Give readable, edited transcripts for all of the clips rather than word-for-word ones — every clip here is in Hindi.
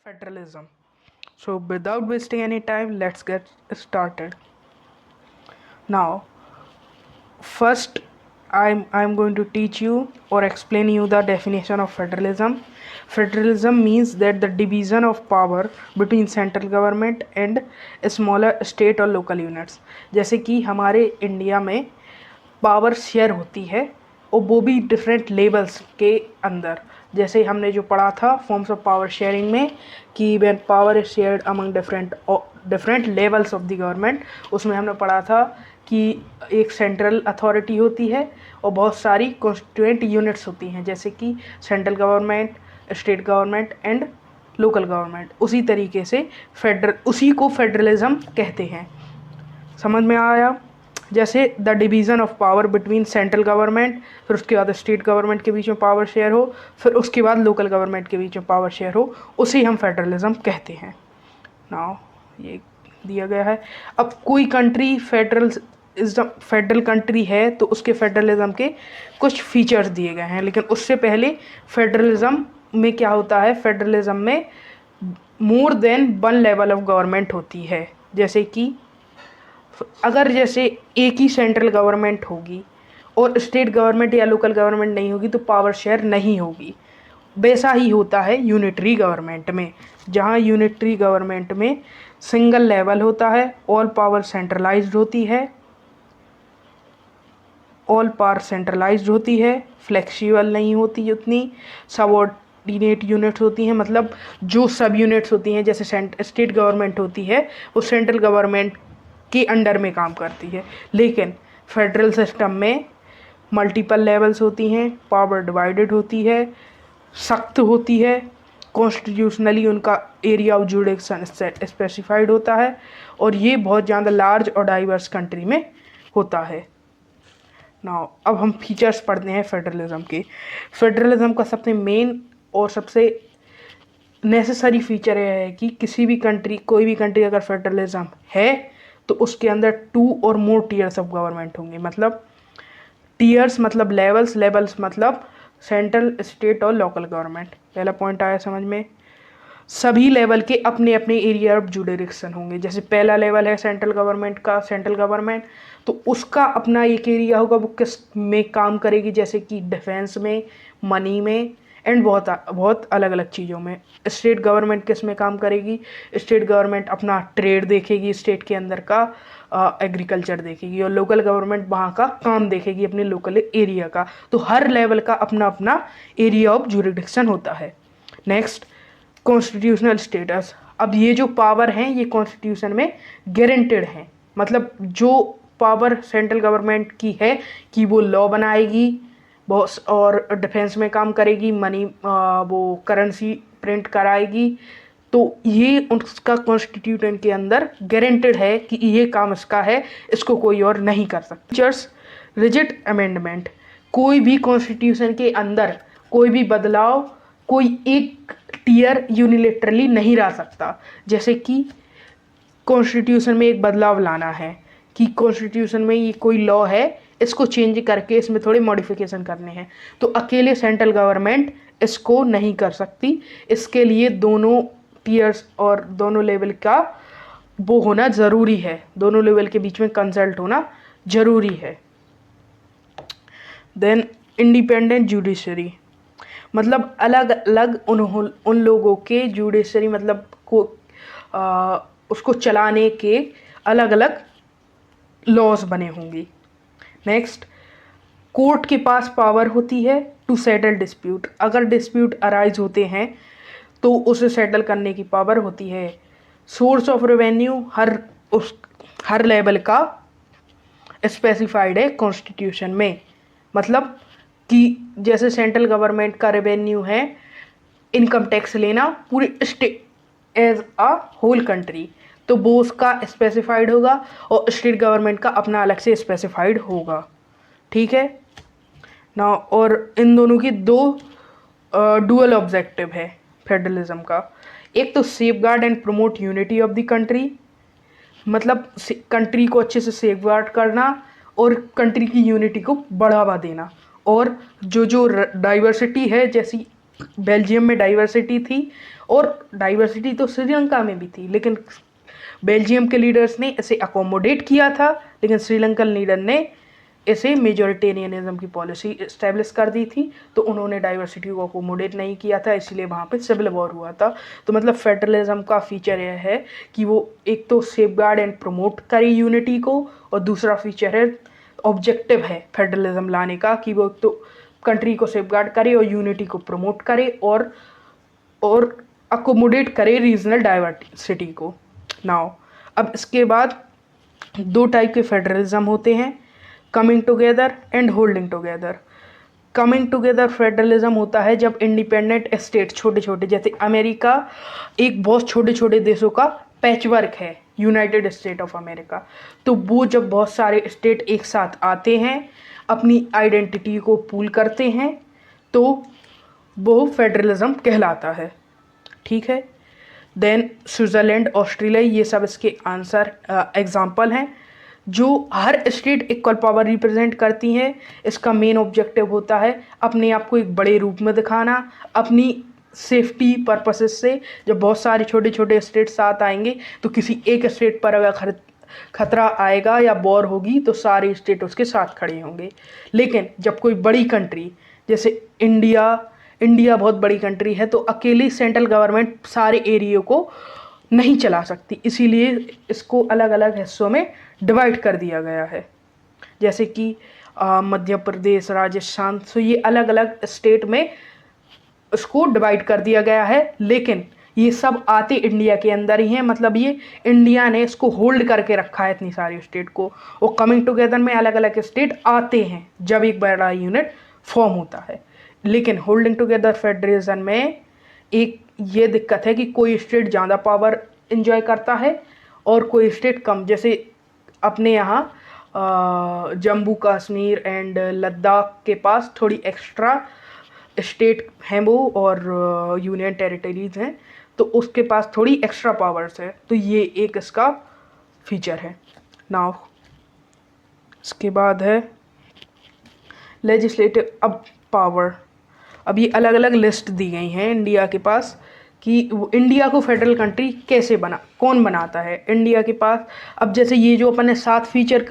Federalism. So, without wasting any time, let's get started. Now, first, I'm going to teach you or explain you the definition of federalism. Federalism means that the division of power between central government and smaller state और local units. जैसे कि हमारे इंडिया में पावर शेयर होती है और वो भी डिफरेंट लेवल्स के अंदर, जैसे हमने जो पढ़ा था फॉर्म्स ऑफ पावर शेयरिंग में कि when power is shared among different levels of the government, उसमें हमने पढ़ा था कि एक सेंट्रल अथॉरिटी होती है और बहुत सारी कॉन्स्टिट्यूएंट यूनिट्स होती हैं, जैसे कि central government, state government and local government. उसी तरीके से उसी को फेडरलिज्म कहते हैं। समझ में आया? जैसे the division of power between central government, फिर उसके बाद स्टेट गवर्नमेंट के बीच में पावर शेयर हो, फिर उसके बाद लोकल गवर्नमेंट के बीच में पावर शेयर हो, उसे हम फेडरलिज्म कहते हैं। नाउ ये दिया गया है। अब कोई कंट्री फेडरल कंट्री है तो उसके फेडरलिज्म के कुछ फीचर्स दिए गए हैं, लेकिन उससे पहले फेडरलिज्म में क्या होता है, फेडरलिज्म में more than one level of government होती है। जैसे कि अगर जैसे एक ही सेंट्रल गवर्नमेंट होगी और स्टेट गवर्नमेंट या लोकल गवर्नमेंट नहीं होगी तो पावर शेयर नहीं होगी। वैसा ही होता है यूनिटरी गवर्नमेंट में, जहाँ यूनिटरी गवर्नमेंट में सिंगल लेवल होता है, ऑल पावर सेंट्रलाइज्ड होती है, फ्लेक्सिबल नहीं होती उतनी, सबऑर्डिनेट यूनिट्स होती हैं, मतलब जो सब यूनिट्स होती हैं जैसे स्टेट गवर्नमेंट होती है वो सेंट्रल गवर्नमेंट के अंडर में काम करती है। लेकिन फेडरल सिस्टम में मल्टीपल लेवल्स होती हैं, पावर डिवाइडेड होती है, सख्त होती है, कॉन्स्टिट्यूशनली उनका एरिया ऑफ जुरिडिक्शन स्पेसिफाइड होता है, और ये बहुत ज़्यादा लार्ज और डाइवर्स कंट्री में होता है। नाउ अब हम फीचर्स पढ़ते हैं फेडरलिज्म के। फेडरलिज्म का सबसे मेन और सबसे नेसेसरी फीचर यह है कि कोई भी कंट्री अगर फेडरलिज्म है तो उसके अंदर 2 और मोर टीयर्स ऑफ गवर्नमेंट होंगे। मतलब टीयर्स मतलब लेवल्स मतलब सेंट्रल, स्टेट और लोकल गवर्नमेंट। पहला पॉइंट आया समझ में? सभी लेवल के अपने अपने एरिया ऑफ जुरिडिक्शन होंगे। जैसे पहला लेवल है सेंट्रल गवर्नमेंट, तो उसका अपना एक एरिया होगा, वो किस में काम करेगी, जैसे कि डिफेंस में, मनी में एंड बहुत अलग अलग चीज़ों में। स्टेट गवर्नमेंट किस में काम करेगी? स्टेट गवर्नमेंट अपना ट्रेड देखेगी, स्टेट के अंदर का एग्रीकल्चर देखेगी, और लोकल गवर्नमेंट वहाँ का काम देखेगी, अपने लोकल एरिया का। तो हर लेवल का अपना अपना एरिया ऑफ जुरिडिक्शन होता है। Next, constitutional status. अब ये जो पावर हैं ये कॉन्स्टिट्यूशन में गारंटेड हैं, मतलब जो पावर सेंट्रल गवर्नमेंट की है कि वो लॉ बनाएगी, बहुत और डिफेंस में काम करेगी, मनी वो करेंसी प्रिंट कराएगी, तो ये उसका कॉन्स्टिट्यूशन के अंदर गारंटेड है कि ये काम इसका है, इसको कोई और नहीं कर सकता। Features, rigid amendment. कोई भी कॉन्स्टिट्यूशन के अंदर कोई भी बदलाव कोई एक टीयर यूनिलेटरली नहीं ला सकता। जैसे कि कॉन्स्टिट्यूशन में एक बदलाव लाना है कि कॉन्स्टिट्यूशन में ये कोई लॉ है, इसको चेंज करके इसमें थोड़े मॉडिफिकेशन करने हैं, तो अकेले सेंट्रल गवर्नमेंट इसको नहीं कर सकती। इसके लिए दोनों टीयर्स और दोनों लेवल का वो होना ज़रूरी है, दोनों लेवल के बीच में कंसल्ट होना ज़रूरी है। देन इंडिपेंडेंट जुडिशरी, मतलब अलग अलग उन लोगों के जुडिशरी मतलब उसको चलाने के अलग अलग लॉज बने होंगे। नेक्स्ट, कोर्ट के पास पावर होती है टू सेटल डिस्प्यूट। अगर डिस्प्यूट अराइज होते हैं तो उसे सेटल करने की पावर होती है। सोर्स ऑफ रेवेन्यू हर लेवल का स्पेसिफाइड है कॉन्स्टिट्यूशन में, मतलब कि जैसे सेंट्रल गवर्नमेंट का रेवेन्यू है इनकम टैक्स लेना पूरे state as a whole country, तो वो उसका स्पेसिफाइड होगा, और स्टेट गवर्नमेंट का अपना अलग से स्पेसिफाइड होगा। ठीक है ना? और इन दोनों की दो डुअल ऑब्जेक्टिव है फेडरलिज्म का। एक तो safeguard and promote unity of the country, मतलब कंट्री को अच्छे से सेफगार्ड करना और कंट्री की यूनिटी को बढ़ावा देना, और जो जो डाइवर्सिटी है, जैसी बेल्जियम में डाइवर्सिटी थी, और डाइवर्सिटी तो श्रीलंका में भी थी, लेकिन बेल्जियम के लीडर्स ने इसे अकोमोडेट किया था, लेकिन श्रीलंकन लीडर ने इसे मेजोरिटेरियनिज्म की पॉलिसी इस्टेब्लिश कर दी थी, तो उन्होंने डाइवर्सिटी को अकोमोडेट नहीं किया था, इसलिए वहाँ पे सिविल वॉर हुआ था। तो मतलब फेडरलिज्म का फीचर यह है कि वो एक तो सेफगार्ड एंड प्रमोट करे यूनिटी को, और दूसरा फीचर है, ऑब्जेक्टिव है फेडरलिज्म लाने का कि वो एक तो कंट्री को सेफगार्ड करे और यूनिटी को प्रमोट करे और अकोमोडेट करे रीजनल डाइवर्सिटी को। नाउ अब इसके बाद दो टाइप के फेडरलिज्म होते हैं, coming together and holding together. Coming together federalism होता है जब इंडिपेंडेंट स्टेट छोटे छोटे, जैसे अमेरिका एक बहुत छोटे छोटे देशों का पैचवर्क है, यूनाइटेड स्टेट ऑफ अमेरिका, तो वो जब बहुत सारे स्टेट एक साथ आते हैं, अपनी आइडेंटिटी को पूल करते हैं, तो वो फेडरलिज्म कहलाता है। ठीक है, देन स्विट्ज़रलैंड, ऑस्ट्रेलिया, ये सब इसके आंसर एग्जाम्पल हैं जो हर स्टेट इक्वल पावर रिप्रेजेंट करती हैं। इसका मेन ऑब्जेक्टिव होता है अपने आप को एक बड़े रूप में दिखाना, अपनी सेफ्टी पर्पसेस से। जब बहुत सारे छोटे छोटे स्टेट साथ आएंगे तो किसी एक स्टेट पर अगर खतरा आएगा या वॉर होगी तो सारे स्टेट उसके साथ खड़े होंगे। लेकिन जब कोई बड़ी कंट्री जैसे इंडिया बहुत बड़ी कंट्री है, तो अकेली सेंट्रल गवर्नमेंट सारे एरिया को नहीं चला सकती, इसीलिए इसको अलग अलग हिस्सों में डिवाइड कर दिया गया है। जैसे कि मध्य प्रदेश, राजस्थान, तो ये अलग अलग स्टेट में इसको डिवाइड कर दिया गया है, लेकिन ये सब आते इंडिया के अंदर ही हैं। मतलब ये इंडिया ने इसको होल्ड करके रखा है इतनी सारी स्टेट को, और कमिंग टुगेदर में अलग अलग स्टेट आते हैं जब एक बड़ा यूनिट फॉर्म होता है। लेकिन होल्डिंग टुगेदर फेडरेशन में एक ये दिक्कत है कि कोई स्टेट ज़्यादा पावर इंजॉय करता है और कोई स्टेट कम। जैसे अपने यहाँ जम्मू कश्मीर एंड लद्दाख के पास थोड़ी एक्स्ट्रा स्टेट हैं वो, और यूनियन टेरिटरीज हैं, तो उसके पास थोड़ी एक्स्ट्रा पावर्स है, तो ये एक इसका फीचर है। नाउ इसके बाद है लेजिस्लेटिव अब पावर। अब ये अलग अलग लिस्ट दी गई हैं इंडिया के पास कि इंडिया को फेडरल कंट्री कैसे कौन बनाता है इंडिया के पास। अब जैसे ये जो अपन ने 7 फीचर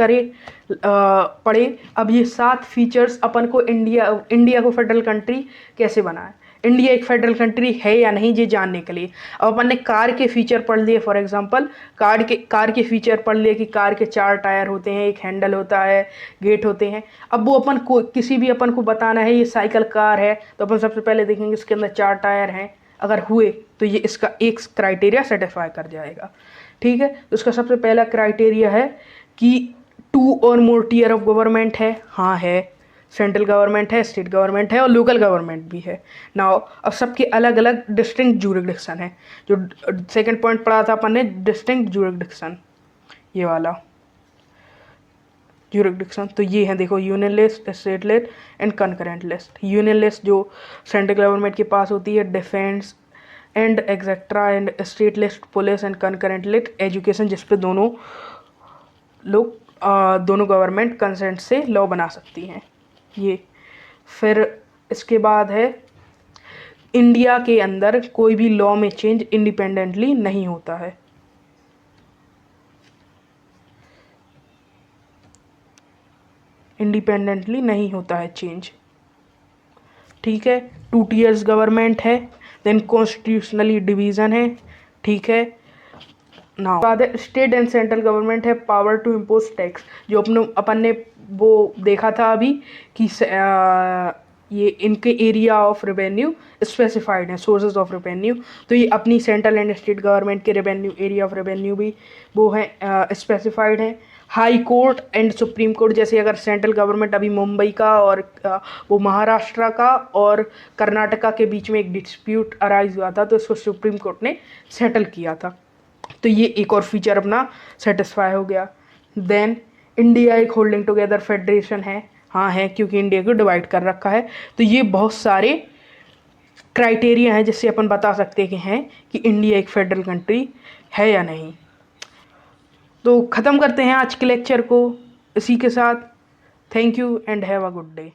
पढ़े, अब ये 7 फीचर्स अपन को इंडिया को फेडरल कंट्री कैसे बनाए, इंडिया एक फेडरल कंट्री है या नहीं, ये जानने के लिए अब अपन ने कार के फीचर पढ़ लिए। फॉर एग्जांपल कार के फीचर पढ़ लिए कि कार के 4 टायर होते हैं, एक हैंडल होता है, गेट होते हैं। अब वो अपन को किसी भी अपन को बताना है ये साइकिल कार है, तो अपन सबसे पहले देखेंगे इसके अंदर 4 टायर हैं, अगर हुए तो ये इसका एक क्राइटेरिया सेटिस्फाई कर जाएगा। ठीक है, तो इसका सबसे पहला क्राइटेरिया है कि 2 और मोर टियर ऑफ गवर्नमेंट है। हाँ है, सेंट्रल गवर्नमेंट है, स्टेट गवर्नमेंट है और लोकल गवर्नमेंट भी है। नाउ अब सबके अलग अलग डिस्टिंक्ट ज्यूरिसडिक्शन है। जो सेकंड पॉइंट पढ़ा था अपन ने, डिस्टिंक्ट ज्यूरिसडिक्शन, ये वाला ज्यूरिसडिक्शन, तो ये है देखो, union list, state list and concurrent list. Union list जो सेंट्रल गवर्नमेंट के पास होती है, defence and etcetera, and state list police, and concurrent list education, जिस पे दोनों गवर्नमेंट कंसेंट से लॉ बना सकती हैं। ये फिर इसके बाद है इंडिया के अंदर कोई भी लॉ में चेंज इंडिपेंडेंटली नहीं होता है। इंडिपेंडेंटली नहीं होता है चेंज। ठीक है, 2 टियर्स गवर्नमेंट है, देन कॉन्स्टिट्यूशनली डिवीजन है। ठीक है, नाउ बाद स्टेट एंड सेंट्रल गवर्नमेंट है पावर टू इम्पोज टैक्स। जो अपन ने वो देखा था अभी कि ये इनके एरिया ऑफ रेवेन्यू स्पेसिफाइड है, सोर्सेज ऑफ रेवेन्यू, तो ये अपनी सेंट्रल एंड स्टेट गवर्नमेंट के रेवेन्यू, एरिया ऑफ रेवेन्यू भी वो है स्पेसिफाइड है। High court and supreme court, जैसे अगर सेंट्रल गवर्नमेंट अभी मुंबई का और वो महाराष्ट्र का और कर्नाटका के बीच में एक डिस्प्यूट अराइज हुआ था, तो इसको सुप्रीम कोर्ट ने सेटल किया था, तो ये एक और फीचर अपना सेटिस्फाई हो गया। देन इंडिया एक होल्डिंग टुगेदर फेडरेशन है। हाँ है, क्योंकि इंडिया को डिवाइड कर रखा है, तो ये बहुत सारे क्राइटेरिया हैं जिससे अपन बता सकते हैं कि इंडिया एक फेडरल कंट्री है या नहीं। तो ख़त्म करते हैं आज के लेक्चर को इसी के साथ। Thank you and have a good day.